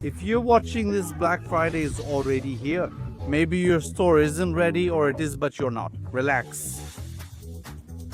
If you're watching this, Black Friday is already here. Maybe your store isn't ready, or it is but you're not. Relax.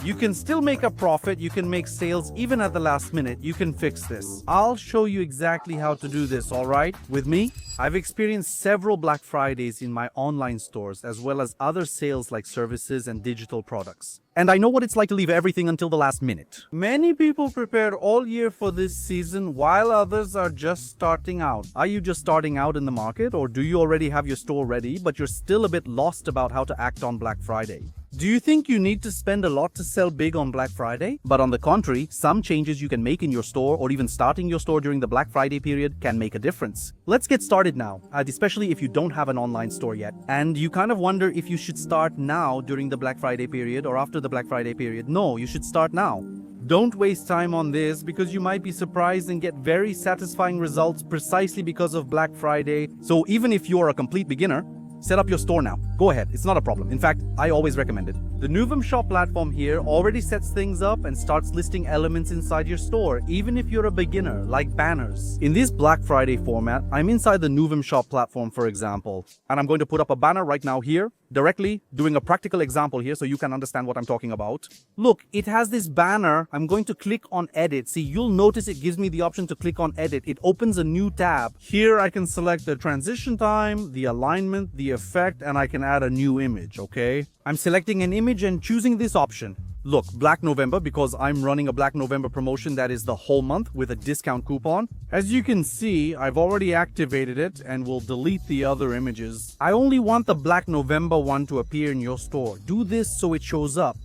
You can still make a profit, you can make sales even at the last minute, you can fix this. I'll show you exactly how to do this, alright? With me? I've experienced several Black Fridays in my online stores as well as other sales like services and digital products. And I know what it's like to leave everything until the last minute. Many people prepared all year for this season while others are just starting out. Are you just starting out in the market, or do you already have your store ready but you're still a bit lost about how to act on Black Friday? Do you think you need to spend a lot to sell big on Black Friday? But on the contrary, some changes you can make in your store or even starting your store during the Black Friday period can make a difference. Let's get started now, especially if you don't have an online store yet. And you kind of wonder if you should start now during the Black Friday period or after the Black Friday period. No, you should start now. Don't waste time on this because you might be surprised and get very satisfying results precisely because of Black Friday. So even if you're a complete beginner, set up your store now. Go ahead, it's not a problem. In fact, I always recommend it. The Novum Shop platform here already sets things up and starts listing elements inside your store, even if you're a beginner, like banners. In this Black Friday format, I'm inside the Novum Shop platform, for example, and I'm going to put up a banner right now here, directly doing a practical example here so you can understand what I'm talking about. Look, it has this banner. I'm going to click on edit. See, you'll notice it gives me the option to click on edit. It opens a new tab. Here I can select the transition time, the alignment, the effect, and I can add a new image, okay? I'm selecting an image and choosing this option. Look, Black November, because I'm running a Black November promotion that is the whole month with a discount coupon. As you can see, I've already activated it and will delete the other images. I only want the Black November one to appear in your store. Do this so it shows up.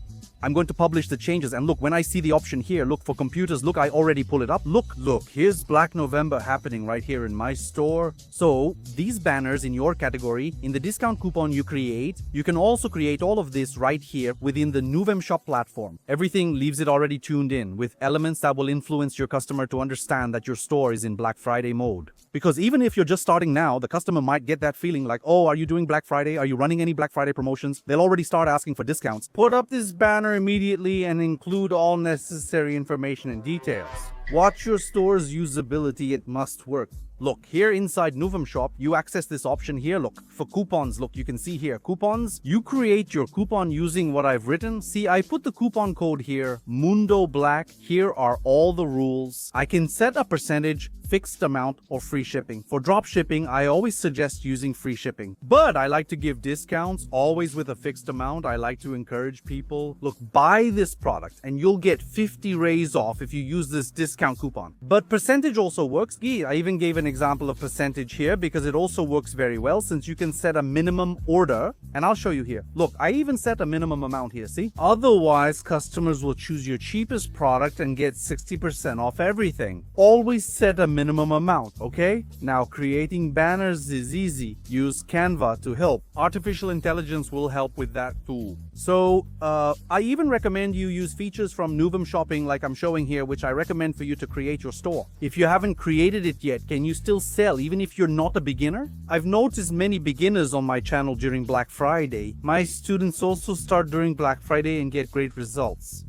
I'm going to publish the changes, and look, when I see the option here, look, for computers, look, I already pull it up. Look, here's Black November happening right here in my store. So these banners in your category, in the discount coupon you create, you can also create all of this right here within the Novum Shop platform. Everything leaves it already tuned in with elements that will influence your customer to understand that your store is in Black Friday mode. Because even if you're just starting now, the customer might get that feeling like, oh, are you doing Black Friday? Are you running any Black Friday promotions? They'll already start asking for discounts. Put up this banner immediately and include all necessary information and details. Watch your store's usability, it must work. Look, here inside Novum Shop, you access this option here. Look, for coupons, look, you can see here, coupons. You create your coupon using what I've written. See, I put the coupon code here, Mundo Black. Here are all the rules. I can set a percentage, fixed amount, or free shipping. For drop shipping, I always suggest using free shipping. But I like to give discounts, always with a fixed amount. I like to encourage people, look, buy this product and you'll get 50 raise off if you use this discount coupon. But percentage also works. Yeah, I even gave an example of percentage here because it also works very well since you can set a minimum order, and I'll show you here. Look, I even set a minimum amount here, see? Otherwise, customers will choose your cheapest product and get 60% off everything. Always set a minimum amount, okay? Now, creating banners is easy. Use Canva to help. Artificial intelligence will help with that too. So, I even recommend you use features from Novum Shopping like I'm showing here, which I recommend for you to create your store. If you haven't created it yet, can you still sell even if you're not a beginner? I've noticed many beginners on my channel during Black Friday. My students also start during Black Friday and get great results.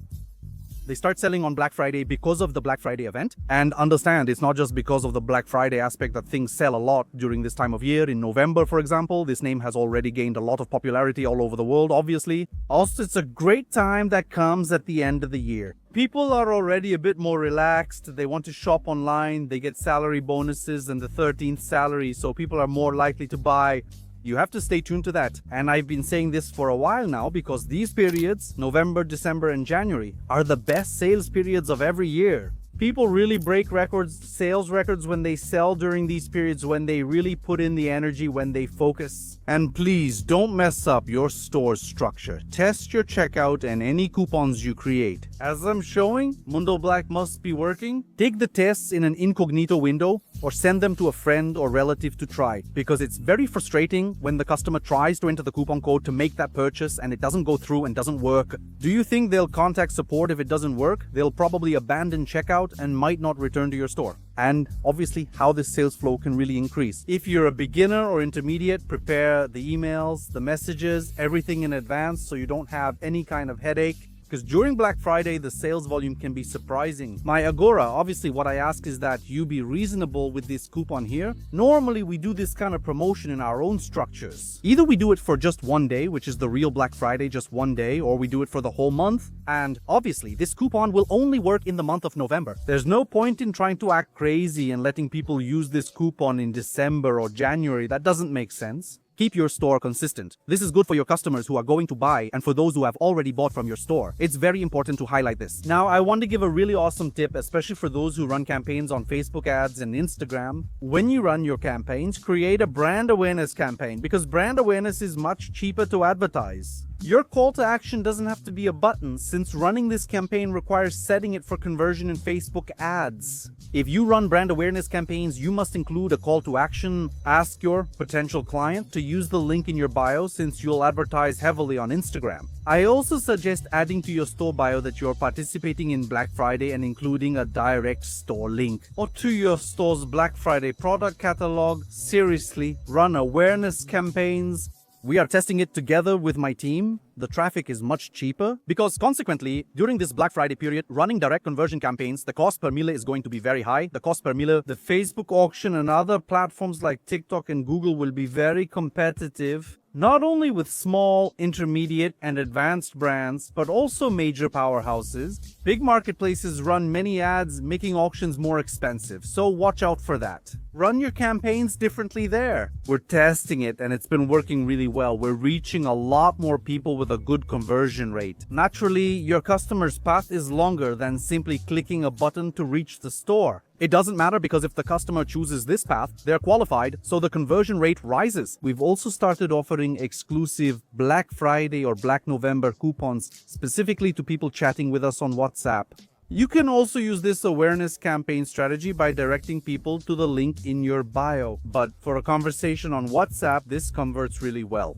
They start selling on Black Friday because of the Black Friday event. And understand, it's not just because of the Black Friday aspect that things sell a lot during this time of year. In November, for example, this name has already gained a lot of popularity all over the world, obviously. Also, it's a great time that comes at the end of the year. People are already a bit more relaxed. They want to shop online. They get salary bonuses and the 13th salary, so people are more likely to buy. You have to stay tuned to that. And I've been saying this for a while now because these periods, November, December, and January, are the best sales periods of every year. People really break records, sales records when they sell during these periods, when they really put in the energy, when they focus. And please don't mess up your store's structure. Test your checkout and any coupons you create. As I'm showing, Mundo Black must be working. Take the tests in an incognito window or send them to a friend or relative to try, because it's very frustrating when the customer tries to enter the coupon code to make that purchase and it doesn't go through and doesn't work. Do you think they'll contact support if it doesn't work? They'll probably abandon checkout and might not return to your store. And obviously how this sales flow can really increase. If you're a beginner or intermediate, prepare the emails, the messages, everything in advance so you don't have any kind of headache. because during Black Friday, the sales volume can be surprising. My Agora, obviously what I ask is that you be reasonable with this coupon here. Normally, we do this kind of promotion in our own structures. Either we do it for just one day, which is the real Black Friday, just one day, or we do it for the whole month. And obviously, this coupon will only work in the month of November. There's no point in trying to act crazy and letting people use this coupon in December or January. That doesn't make sense. Keep your store consistent. This is good for your customers who are going to buy and for those who have already bought from your store. It's very important to highlight this. Now, I want to give a really awesome tip, especially for those who run campaigns on Facebook ads and Instagram. When you run your campaigns, create a brand awareness campaign because brand awareness is much cheaper to advertise. Your call to action doesn't have to be a button since running this campaign requires setting it for conversion in Facebook ads. If you run brand awareness campaigns, you must include a call to action. Ask your potential client to use the link in your bio since you'll advertise heavily on Instagram. I also suggest adding to your store bio that you're participating in Black Friday and including a direct store link or to your store's Black Friday product catalog. Seriously, run awareness campaigns. We are testing it together with my team. The traffic is much cheaper because consequently, during this Black Friday period, running direct conversion campaigns, the cost per mille is going to be very high. The cost per mille, the Facebook auction and other platforms like TikTok and Google will be very competitive. Not only with small, intermediate, and advanced brands, but also major powerhouses. Big marketplaces run many ads, making auctions more expensive, so watch out for that. Run your campaigns differently there. We're testing it and it's been working really well. We're reaching a lot more people with a good conversion rate. Naturally, your customer's path is longer than simply clicking a button to reach the store. It doesn't matter because if the customer chooses this path, they're qualified, so the conversion rate rises. We've also started offering exclusive Black Friday or Black November coupons specifically to people chatting with us on WhatsApp. You can also use this awareness campaign strategy by directing people to the link in your bio. But for a conversation on WhatsApp, this converts really well.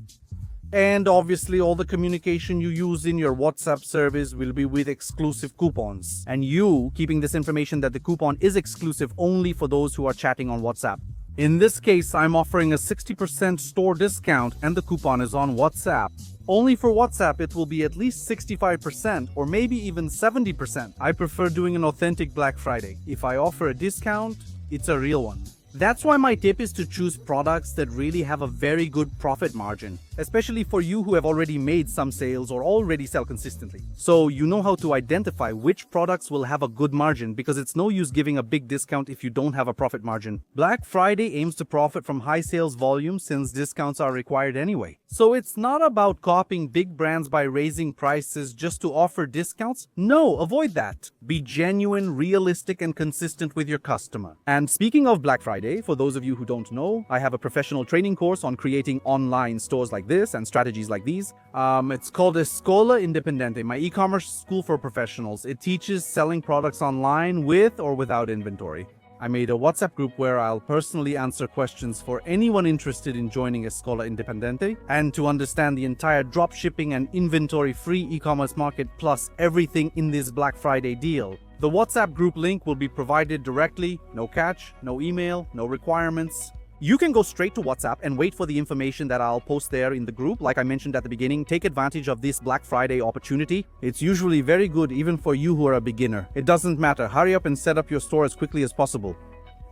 And obviously, all the communication you use in your WhatsApp service will be with exclusive coupons. And you keeping this information that the coupon is exclusive only for those who are chatting on WhatsApp. In this case, I'm offering a 60% store discount and the coupon is on WhatsApp. Only for WhatsApp, it will be at least 65% or maybe even 70%. I prefer doing an authentic Black Friday. If I offer a discount, it's a real one. That's why my tip is to choose products that really have a very good profit margin, especially for you who have already made some sales or already sell consistently. So you know how to identify which products will have a good margin because it's no use giving a big discount if you don't have a profit margin. Black Friday aims to profit from high sales volume since discounts are required anyway. So it's not about copying big brands by raising prices just to offer discounts. No, avoid that. Be genuine, realistic, and consistent with your customer. And speaking of Black Friday, for those of you who don't know, I have a professional training course on creating online stores like this and strategies like these. It's called Escola Independente, my e-commerce school for professionals. It teaches selling products online with or without inventory. I made a WhatsApp group where I'll personally answer questions for anyone interested in joining Escola Independente and to understand the entire dropshipping and inventory-free e-commerce market plus everything in this Black Friday deal. The WhatsApp group link will be provided directly, no catch, no email, no requirements. You can go straight to WhatsApp and wait for the information that I'll post there in the group. Like I mentioned at the beginning, take advantage of this Black Friday opportunity. It's usually very good even for you who are a beginner. It doesn't matter. Hurry up and set up your store as quickly as possible.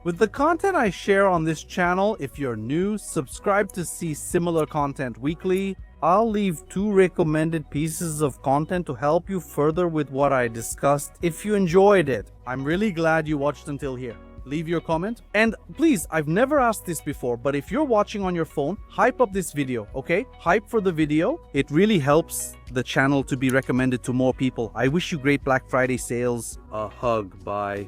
With the content I share on this channel, if you're new, subscribe to see similar content weekly. I'll leave 2 recommended pieces of content to help you further with what I discussed. If you enjoyed it, I'm really glad you watched until here. Leave your comment. And please, I've never asked this before, but if you're watching on your phone, hype up this video, okay? Hype for the video. It really helps the channel to be recommended to more people. I wish you great Black Friday sales. A hug. Bye.